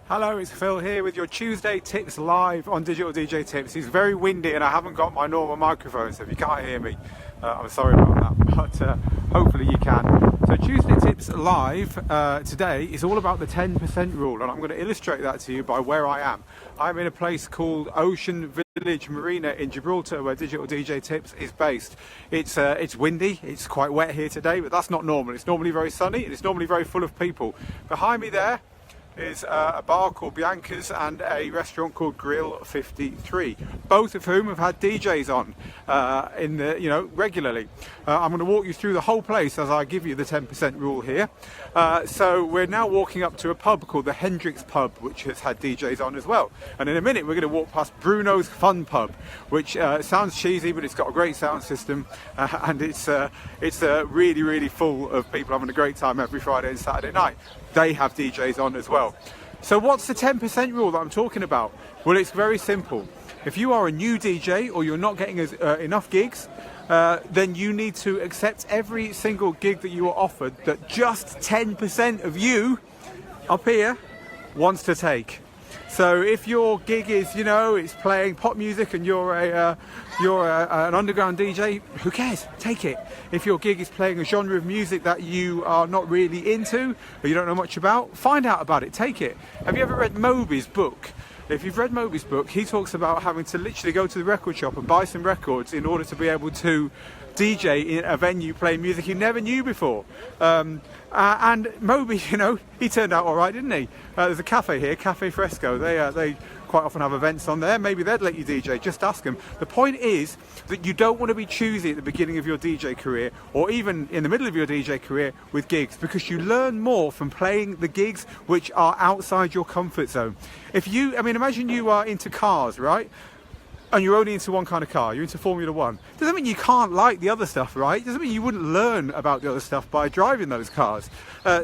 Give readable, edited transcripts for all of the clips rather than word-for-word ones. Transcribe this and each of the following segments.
Hello, it's Phil here with your Tuesday tips live on Digital DJ Tips. It's very windy and I haven't got my normal microphone, so if you can't hear me, I'm sorry about that, but hopefully you can. So Tuesday tips live today is all about the 10% rule, and I'm going to illustrate that to you by where I am. I'm in a place called Ocean Village Marina in Gibraltar, where Digital DJ Tips is based. It's windy, it's quite wet here today, but that's not normal. It's normally very sunny and it's normally very full of people. Behind me there is a bar called Bianca's and a restaurant called Grill 53, both of whom have had DJs on regularly. I'm going to walk you through the whole place as I give you the 10% rule here. So we're now walking up to a pub called the Hendrix Pub, which has had DJs on as well. And in a minute we're going to walk past Bruno's Fun Pub, which sounds cheesy, but it's got a great sound system, and it's really, really full of people having a great time every Friday and Saturday night. They have DJs on as well. So what's the 10% rule that I'm talking about? Well, it's very simple. If you are a new DJ or you're not getting enough gigs, then you need to accept every single gig that you are offered that just 10% of you up here wants to take. So if your gig is, it's playing pop music and you're an underground DJ, who cares? Take it. If your gig is playing a genre of music that you are not really into or you don't know much about, find out about it. Take it. Have you ever read Moby's book? If you've read Moby's book, he talks about having to literally go to the record shop and buy some records in order to be able to DJ in a venue playing music he never knew before. And Moby, he turned out all right, didn't he? There's a cafe here, Cafe Fresco. They quite often have events on there. Maybe they'd let you DJ. Just ask them. The point is that you don't want to be choosy at the beginning of your DJ career, or even in the middle of your DJ career with gigs, because you learn more from playing the gigs which are outside your comfort zone. Imagine you are into cars, right? And you're only into one kind of car, you're into Formula One. Doesn't mean you can't like the other stuff, right? Doesn't mean you wouldn't learn about the other stuff by driving those cars.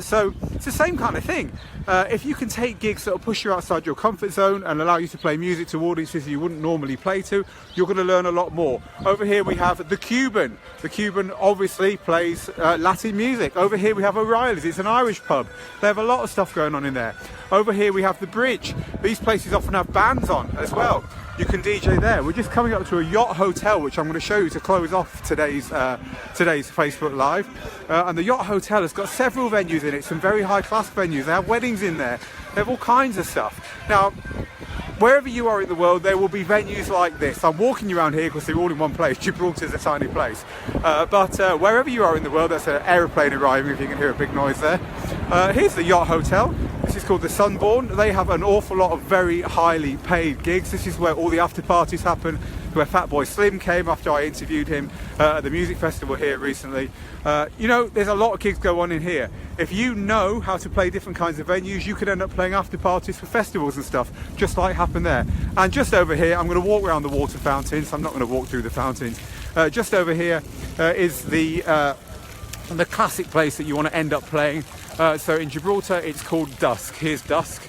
So it's the same kind of thing. If you can take gigs that will push you outside your comfort zone and allow you to play music to audiences you wouldn't normally play to, you're going to learn a lot more. Over here we have the Cuban. The Cuban obviously plays Latin music. Over here we have O'Reilly's. It's an Irish pub. They have a lot of stuff going on in there. Over here we have the Bridge. These places often have bands on as well. You can DJ there. We're just coming up to a yacht hotel, which I'm going to show you to close off today's Facebook Live. And the yacht hotel has got several venues in it, some very high-class venues. They have weddings in there. They have all kinds of stuff. Now, wherever you are in the world, there will be venues like this. I'm walking you around here because they're all in one place. Gibraltar's a tiny place. But wherever you are in the world, that's an aeroplane arriving, if you can hear a big noise there. Here's the yacht hotel. This is called the Sunborn. They have an awful lot of very highly paid gigs. This is where all the after parties happen, where Fatboy Slim came after I interviewed him at the music festival here recently. There's a lot of gigs go on in here. If you know how to play different kinds of venues, you could end up playing after parties for festivals and stuff, just like happened there. And just over here, I'm going to walk around the water fountains. I'm not going to walk through the fountains. Just over here is the classic place that you want to end up playing. So in Gibraltar, it's called Dusk. Here's Dusk.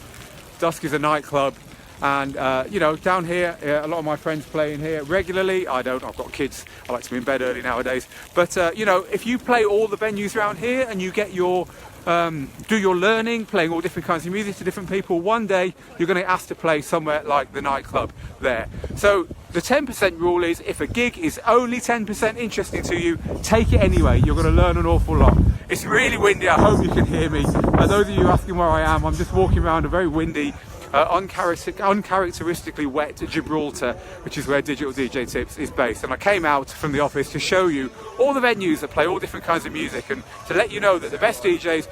Dusk is a nightclub. And, down here, a lot of my friends play in here regularly. I don't, I've got kids. I like to be in bed early nowadays. But, if you play all the venues around here and you get do your learning, playing all different kinds of music to different people, one day you're going to get asked to play somewhere like the nightclub there. So the 10% rule is, if a gig is only 10% interesting to you, take it anyway. You're going to learn an awful lot. It's really windy. I hope you can hear me. Those of you asking where I am, I'm just walking around a very windy, uncharacteristically wet Gibraltar, which is where Digital DJ Tips is based. And I came out from the office to show you all the venues that play all different kinds of music, and to let you know that the best DJs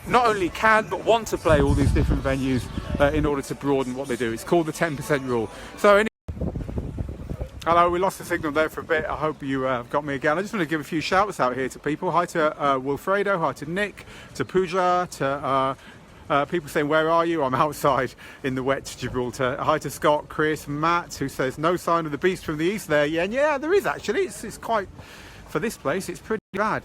not only can but want to play all these different venues in order to broaden what they do. It's called the 10% rule. So hello, we lost the signal there for a bit. I hope you got me again. I just want to give a few shouts out here to people. Hi to Wilfredo, hi to Nick, to Pooja, to people saying, where are you? I'm outside in the wet Gibraltar. Hi to Scott, Chris, Matt, who says, no sign of the beast from the east there. Yeah, there is actually. It's quite, for this place, it's pretty bad.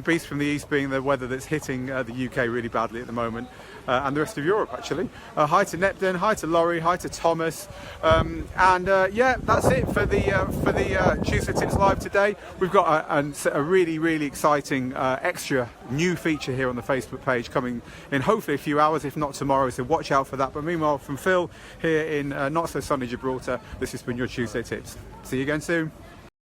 Beast from the East being the weather that's hitting the UK really badly at the moment, and the rest of Europe actually. Hi to Neptune, hi to Laurie, hi to Thomas, yeah, that's it for the Tuesday Tips Live today. We've got a really exciting extra new feature here on the Facebook page coming in hopefully a few hours, if not tomorrow, so watch out for that. But meanwhile, from Phil here in not so sunny Gibraltar, this has been your Tuesday Tips. See you again soon.